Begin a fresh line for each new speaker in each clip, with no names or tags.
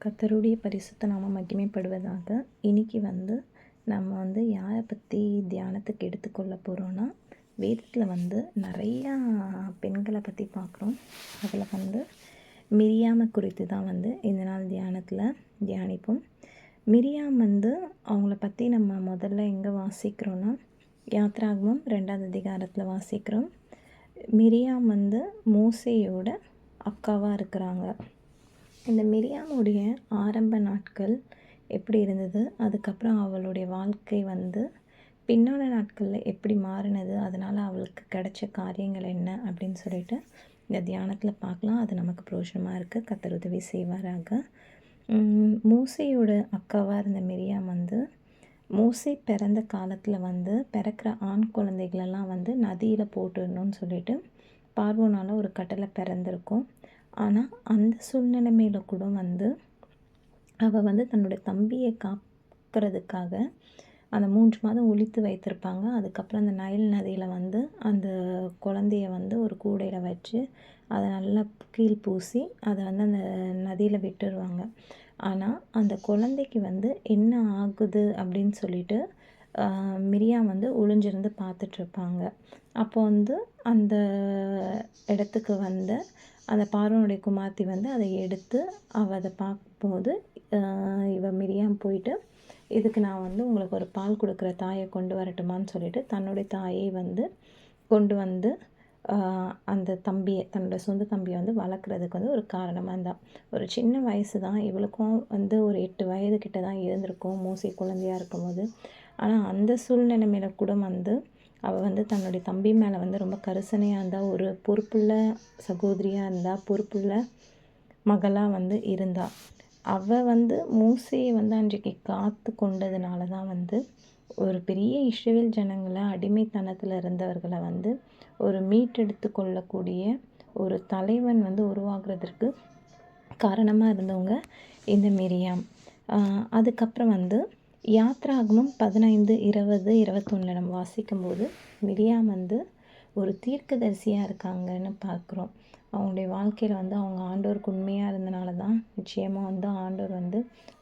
கர்த்தருடைய பரிசுத்த நாமம் மகிமைப்படுவதாக. இன்னைக்கு நம்ம யாரை பற்றி தியானத்துக்கு எடுத்துக்கொள்ள போகிறோன்னா, வேதத்தில் நிறையா பெண்களை பற்றி பார்க்குறோம். அதில் மிரியாமை குறித்து தான் இந்த நாள் தியானத்தில் தியானிப்போம். மிரியாம் அவங்கள பற்றி நம்ம முதல்ல எங்கே வாசிக்கிறோன்னா, யாத்ராகமம் 2ஆம் அதிகாரத்தில் வாசிக்கிறோம். மிரியாம் மோசேயோட அக்காவாக இருக்கிறாங்க. இந்த மிரியாமுடைய ஆரம்ப நாட்கள் எப்படி இருந்தது, அதுக்கப்புறம் அவளுடைய வாழ்க்கை பின்னான நாட்களில் எப்படி மாறினது, அதனால் அவளுக்கு கிடைச்ச காரியங்கள் என்ன அப்படின்னு சொல்லிட்டு இந்த தியானத்தில் பார்க்கலாம். அது நமக்கு பிரயோஜனமாக இருக்குது. கர்த்தர் உதவி செய்வாராக. மோசேயோட அக்காவாக இருந்த மிரியாம் மோசே பிறந்த காலத்தில் பிறக்கிற ஆண் குழந்தைகளெல்லாம் நதியில் போட்டுடணும்னு சொல்லிட்டு பார்வோனால் ஒரு கட்டளை பிறந்திருக்கும். ஆனால் அந்த சூழ்நிலைமையில் கூட அவள் தன்னுடைய தம்பியை காக்கிறதுக்காக அந்த 3 மாதம் ஒளித்து வைத்திருப்பாங்க. அதுக்கப்புறம் அந்த நைல் நதியில் அந்த குழந்தைய ஒரு கூடையில் வச்சு அதை நல்லா கீழ் பூசி அதை அந்த நதியில் விட்டுருவாங்க. ஆனால் அந்த குழந்தைக்கு என்ன ஆகுது அப்படின்னு சொல்லிட்டு மிரியாம் ஒளிஞ்சிருந்து பார்த்துட்ருப்பாங்க. அப்போ அந்த இடத்துக்கு அந்த பார்வோனுடைய குமார்த்தி அதை எடுத்து அவள் அதை பார்க்கும்போது மிரியாம் போயிட்டு, இதுக்கு நான் உங்களுக்கு ஒரு பால் கொடுக்குற தாயை கொண்டு வரட்டுமான்னு சொல்லிட்டு தன்னுடைய தாயை கொண்டு அந்த தம்பியை, தன்னோட சொந்த தம்பியை வளர்க்குறதுக்கு ஒரு காரணமாக இருந்தால். ஒரு சின்ன வயசு தான், இவளுக்கும் ஒரு 8 வயது கிட்ட தான் இருந்திருக்கும் மோசே குழந்தையாக இருக்கும்போது. ஆனால் அந்த சூழ்நிலைமையில கூட அவள் தன்னுடைய தம்பி மேலே ரொம்ப கரிசனையாக இருந்தால், ஒரு பொறுப்புள்ள சகோதரியாக இருந்தால், பொறுப்புள்ள மகளாக இருந்தாள். அவள் மோசேயை அன்றைக்கு காத்து கொண்டதுனால தான் ஒரு பெரிய இஸ்ரவேல் ஜனங்களை அடிமைத்தனத்தில் இருந்தவர்களை ஒரு மீட்டெடுத்து கொள்ளக்கூடிய ஒரு தலைவன் உருவாகிறதுக்கு காரணமாக இருந்தவங்க இந்த மிரியாம். அதுக்கப்புறம் யாத்ராகமம் 15, 20, 21 நம்ம வாசிக்கும்போது மிரியாம் ஒரு தீர்க்கதரிசியாக இருக்காங்கன்னு பார்க்குறோம். அவங்களுடைய வாழ்க்கையில் அவங்க ஆண்டவருக்கு உண்மையாக இருந்தனால தான் நிச்சயமாக ஆண்டவர்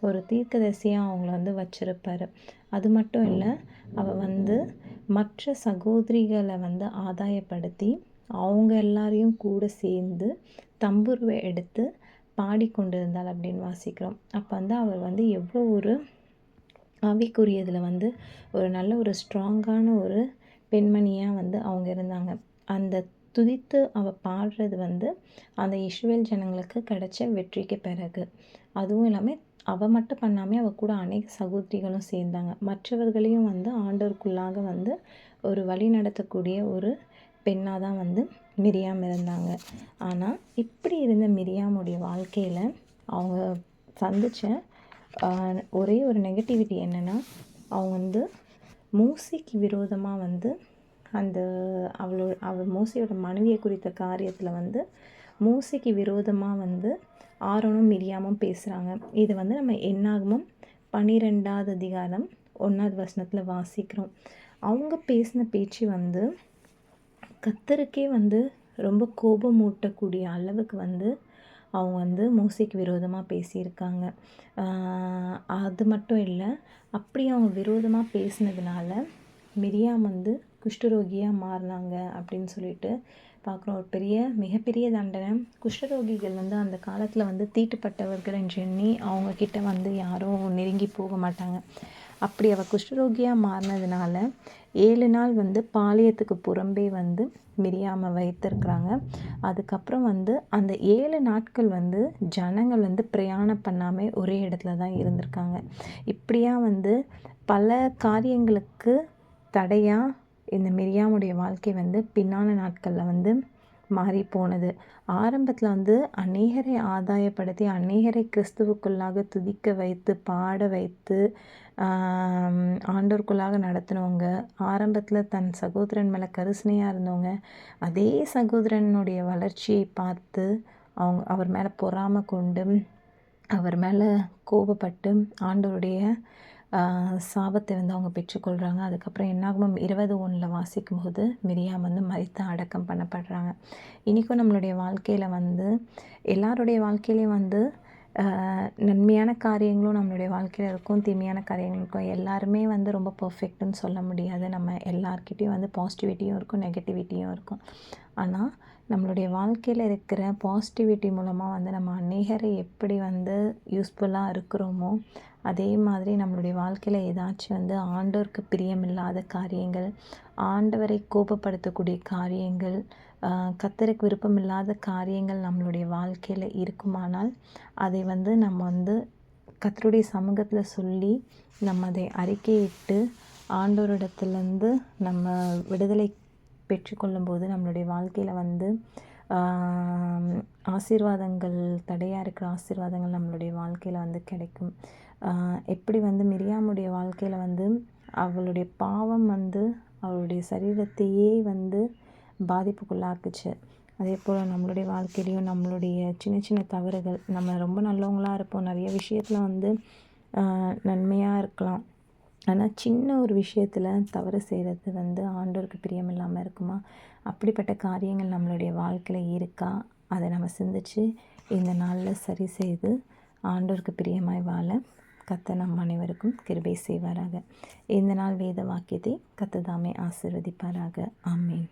ஒரு தீர்க்கதரிசியாக அவங்கள வச்சுருப்பார். அது மட்டும் இல்லை, அவள் மற்ற சகோதரிகளை ஆதாயப்படுத்தி அவங்க எல்லாரையும் கூட சேர்ந்து தம்புருவை எடுத்து பாடிக்கொண்டிருந்தாள் அப்படின்னு வாசிக்கிறோம். அப்போ அவள் எவ்வளோ ஒரு ஆவிக்குரியதில் ஒரு நல்ல ஒரு ஸ்ட்ராங்கான ஒரு பெண்மணியாக அவங்க இருந்தாங்க. அந்த துதித்து அவள் பாடுறது அந்த இஸ்ரவேல் ஜனங்களுக்கு கிடைச்ச வெற்றிக்கு பிறகு. அதுவும் இல்லாமல் அவள் மட்டும் பண்ணாமல் அவள் கூட அநேக சகோதரிகளும் சேர்ந்தாங்க. மற்றவர்களையும் ஆண்டவருக்குள்ளாக ஒரு வழி நடத்தக்கூடிய ஒரு பெண்ணாக தான் மிரியாம் இருந்தாங்க. ஆனால் இப்படி இருந்த மிரியாமுடைய வாழ்க்கையில் அவங்க சந்தித்த ஒரே ஒரு நெகட்டிவிட்டி என்னென்னா, அவங்க மோசேக்கு விரோதமாக அந்த அவள் மோசேயோட மனைவியை குறித்த காரியத்தில் மோசேக்கு விரோதமாக ஆரோனும் மிரியாமும் பேசுகிறாங்க. இது நம்ம என்னாகமம் 12ஆம் அதிகாரம் 1ஆவது வசனத்தில் வாசிக்கிறோம். அவங்க பேசின பேச்சு கர்த்தருக்கே ரொம்ப கோபமூட்டக்கூடிய அளவுக்கு அவங்க மோசேக்கு விரோதமாக பேசியிருக்காங்க. அது மட்டும் இல்லை, அப்படி அவங்க விரோதமாக பேசினதுனால மிரியாம் குஷ்டரோகியாக மாறினாங்க அப்படின்னு சொல்லிட்டு பார்க்குறோம். ஒரு மிகப்பெரிய தண்டனை. குஷ்டரோகிகள் அந்த காலத்தில் தீட்டுப்பட்டவர்கள் என்று எண்ணி அவங்கக்கிட்ட யாரும் நெருங்கி போக மாட்டாங்க. அப்படி அவள் குஷ்டரோகியாக மாறினதுனால 7 நாள் பாளையத்துக்கு புறம்பே மிரியாமை வைத்திருக்கிறாங்க. அதுக்கப்புறம் அந்த 7 நாட்கள் ஜனங்கள் பிரயாணம் பண்ணாமல் ஒரே இடத்துல தான் இருந்திருக்காங்க. இப்படியா பல காரியங்களுக்கு தடையாக இந்த மிரியாமுடைய வாழ்க்கை பின்னான நாட்களில் மாறி போனது. ஆரம்பத்தில் அநேகரை ஆதாயப்படுத்தி அநேகரை கிறிஸ்துவுக்குள்ளாக துதிக்க வைத்து பாட வைத்து ஆண்டவருக்குள்ளாக நடத்தினவங்க, ஆரம்பத்தில் தன் சகோதரன் மேலே கரிசனையாக இருந்தவங்க, அதே சகோதரனுடைய வளர்ச்சியை பார்த்து அவர் மேலே பொறாமை கொண்டு அவர் மேலே கோபப்பட்டு ஆண்டவருடைய சாபத்தை அவங்க பெற்றுக்கொள்கிறாங்க. அதுக்கப்புறம் என்னாகமம் 21 வாசிக்கும்போது மிரியாம் மரித்து அடக்கம் பண்ணப்படுறாங்க. இன்றைக்கும் நம்மளுடைய வாழ்க்கையில் எல்லாருடைய வாழ்க்கையிலையும் நன்மையான காரியங்களும் நம்மளுடைய வாழ்க்கையில் இருக்கும், தீமையான காரியங்களும் இருக்கும். எல்லாருமே வந்து ரொம்ப பர்ஃபெக்ட்டுன்னு சொல்ல முடியாது. நம்ம எல்லார்கிட்டேயும் வந்து பாசிட்டிவிட்டியும் இருக்கும், நெகட்டிவிட்டியும் இருக்கும். ஆனால் நம்மளுடைய வாழ்க்கையில் இருக்கிற பாசிட்டிவிட்டி மூலமாக வந்து நம்ம அநேகரை எப்படி வந்து யூஸ்ஃபுல்லாக இருக்கிறோமோ, அதே மாதிரி நம்மளுடைய வாழ்க்கையில் ஏதாச்சும் வந்து ஆண்டவருக்கு பிரியமில்லாத காரியங்கள், ஆண்டவரை கோபப்படுத்தக்கூடிய காரியங்கள், கர்த்தருக்கு விருப்பமில்லாத காரியங்கள் நம்மளுடைய வாழ்க்கையில் இருக்குமானால், அதை வந்து நம்ம வந்து கர்த்தருடைய சமூகத்தில் சொல்லி, நம்ம அதை அறிக்கையிட்டு, ஆண்டவரிடத்துலேருந்து நம்ம விடுதலை பெற்றுக்கொள்ளும்போது, நம்மளுடைய வாழ்க்கையில் வந்து ஆசீர்வாதங்கள், தடையாக இருக்கிற ஆசீர்வாதங்கள் நம்மளுடைய வாழ்க்கையில் வந்து கிடைக்கும். எப்படி வந்து மிரியாமுடைய வாழ்க்கையில் வந்து அவளுடைய பாவம் வந்து அவளுடைய சரீரத்தையே வந்து பாதிப்புக்குள்ளாக்குச்சு. அதே போல் நம்மளுடைய வாழ்க்கையிலையும் நம்மளுடைய சின்ன சின்ன தவறுகள், நம்ம ரொம்ப நல்லவங்களாக இருப்போம், நிறைய விஷயத்தில் வந்து நன்மையாக இருக்கலாம். ஆனால் சின்ன ஒரு விஷயத்தில் தவறு செய்கிறது வந்து ஆண்டவருக்கு பிரியமில்லாமல் இருக்குமா? அப்படிப்பட்ட காரியங்கள் நம்மளுடைய வாழ்க்கையில் இருக்கா? அதை நம்ம சிந்திச்சு இந்த நாளில் சரி செய்து ஆண்டவருக்கு பிரியமாய் வாழ கர்த்தர் நம் அனைவருக்கும் கிருபை செய்வாராக. இந்த நாள் வேத வாக்கியத்தை கர்த்தர் தாமே ஆசீர்வதிப்பாராக. ஆமென்.